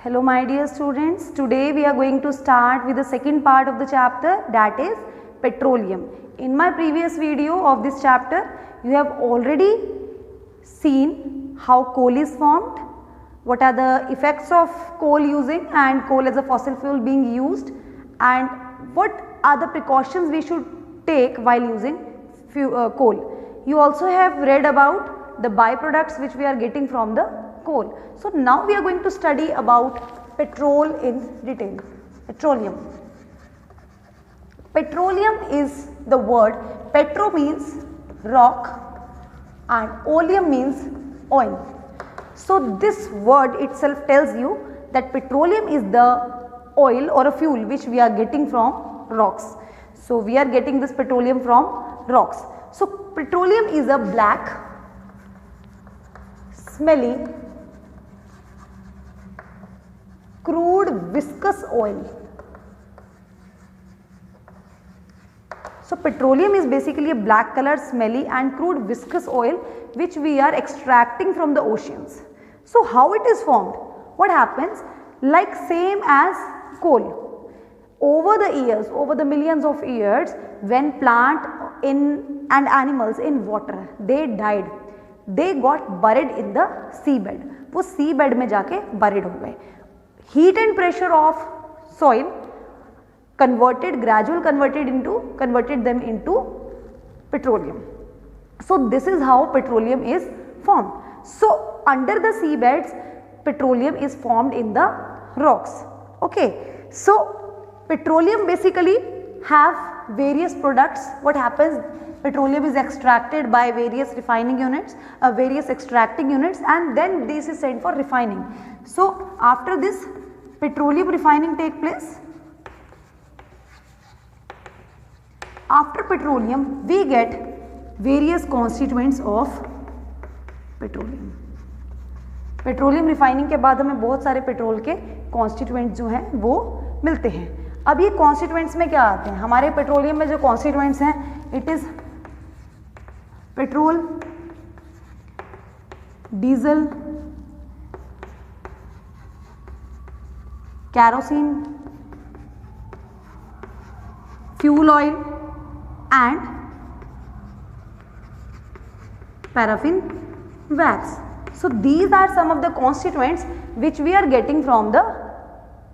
Hello my dear students, today we are going to start with the second part of the chapter, that is petroleum. In my previous video of this chapter, you have already seen how coal is formed, what are the effects of coal using and coal as a fossil fuel being used, and what are the precautions we should take while using coal. You also have read about the byproducts which we are getting from the coal. So now we are going to study about petrol in detail. Petroleum. Petroleum is the word, petro means rock and oleum means oil. So this word itself tells you that petroleum is the oil or a fuel which we are getting from rocks. So we are getting this petroleum from rocks. So petroleum is a black, smelly, crude viscous oil. So petroleum is basically a black color, smelly and crude viscous oil which we are extracting from the oceans. So how it is formed? What happens? Like same as coal. Over the years, over the millions of years, when plant and animals in water, they died, they got buried in the seabed. वो seabed में जाके buried हो गए. Heat and pressure of soil converted them into petroleum. So this is how petroleum is formed. So under the seabeds, petroleum is formed in the rocks. Okay. So petroleum basically have various products. What happens? Petroleum is extracted by various refining units, various extracting units, and then this is sent for refining. So after this petroleum refining take place, after petroleum we get various constituents of petroleum. Petroleum refining के बाद हमें बहुत सारे petrol के constituents जो हैं वो मिलते हैं. अब ये कॉन्स्टिट्यूएंट्स में क्या आते हैं? हमारे पेट्रोलियम में जो कॉन्स्टिट्यूएंट्स हैं, it is petrol, diesel, kerosene, fuel oil and paraffin wax. So these are some of the constituents which we are getting from the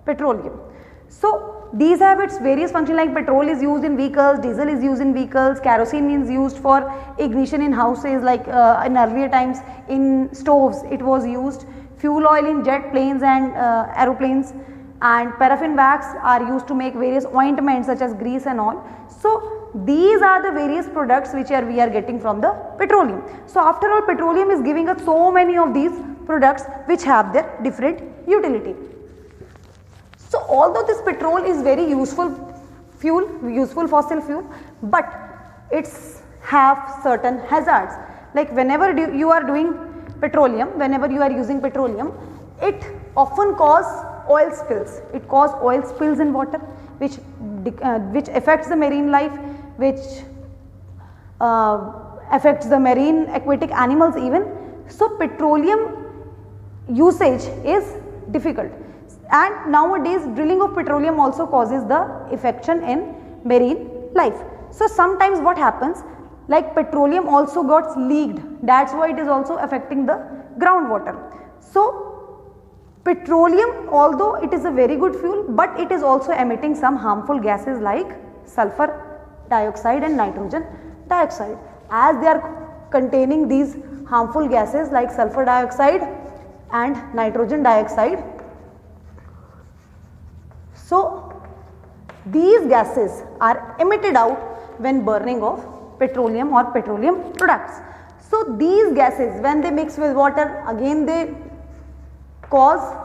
petroleum. So these have its various functions, like petrol is used in vehicles, diesel is used in vehicles, kerosene is used for ignition in houses, like in earlier times in stoves it was used, fuel oil in jet planes and aeroplanes, and paraffin wax are used to make various ointments such as grease and all. So these are the various products which we are getting from the petroleum. So after all, petroleum is giving us so many of these products which have their different utility. So although this petrol is very useful fuel, useful fossil fuel, but it's have certain hazards. Like whenever you are doing petroleum, whenever you are using petroleum, it often cause oil spills. It causes oil spills in water which affects the marine life, which affects the marine aquatic animals even. So petroleum usage is difficult, and nowadays drilling of petroleum also causes the affection in marine life. So sometimes what happens, like petroleum also got leaked, that's why it is also affecting the groundwater. So petroleum, although it is a very good fuel, but it is also emitting some harmful gases like sulfur dioxide and nitrogen dioxide. As they are containing these harmful gases like sulfur dioxide and nitrogen dioxide, so these gases are emitted out when burning of petroleum or petroleum products. So these gases, when they mix with water, again they cause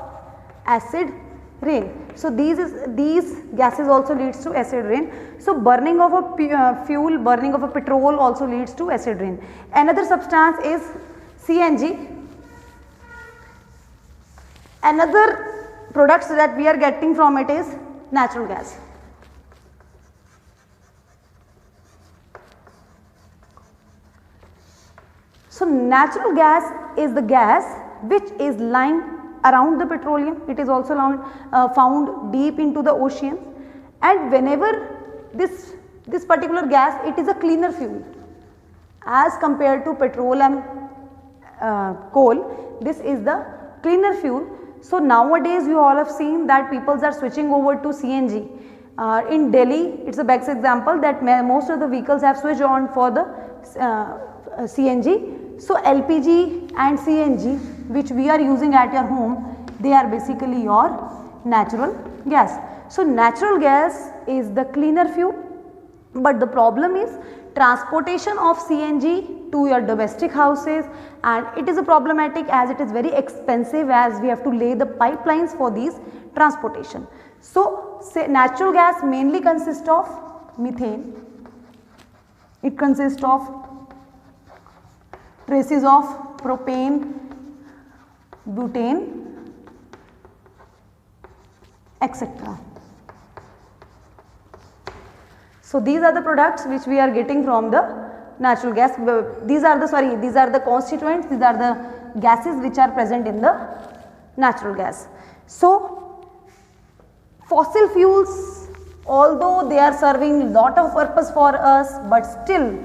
acid rain. So these gases also leads to acid rain. So burning of a fuel, burning of a petrol also leads to acid rain. Another substance is CNG. Another products that we are getting from it is natural gas. So natural gas is the gas which is lying around the petroleum, it is also found deep into the oceans, and whenever this particular gas, it is a cleaner fuel as compared to petrol and coal. This is the cleaner fuel. So nowadays you all have seen that people are switching over to CNG. In Delhi, it's a best example that most of the vehicles have switched on for the CNG. So LPG and CNG which we are using at your home, they are basically your natural gas. So natural gas is the cleaner fuel, but the problem is transportation of CNG to your domestic houses, and it is a problematic as it is very expensive, as we have to lay the pipelines for these transportation. So say natural gas mainly consists of methane, it consists of traces of propane, butane, etc. So these are the products which we are getting from the natural gas. These are the constituents, these are the gases which are present in the natural gas. So fossil fuels, although they are serving lot of purpose for us, but still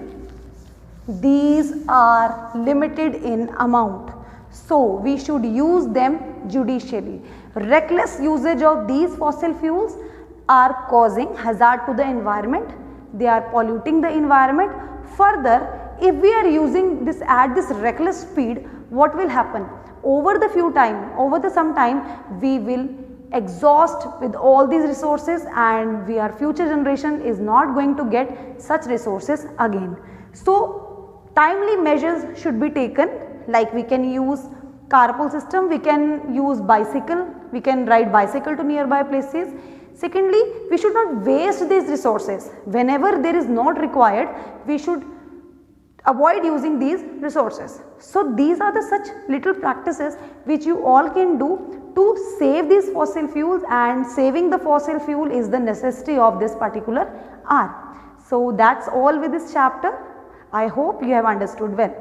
these are limited in amount. So we should use them judicially. Reckless usage of these fossil fuels are causing hazard to the environment, they are polluting the environment. Further, if we are using this at this reckless speed, what will happen? Over some time, we will exhaust with all these resources, and our future generation is not going to get such resources again. So timely measures should be taken, like we can use carpool system, we can use bicycle, we can ride bicycle to nearby places. Secondly, we should not waste these resources. Whenever there is not required, we should avoid using these resources. So these are the such little practices which you all can do to save these fossil fuels, and saving the fossil fuel is the necessity of this particular hour. So that's all with this chapter. I hope you have understood well.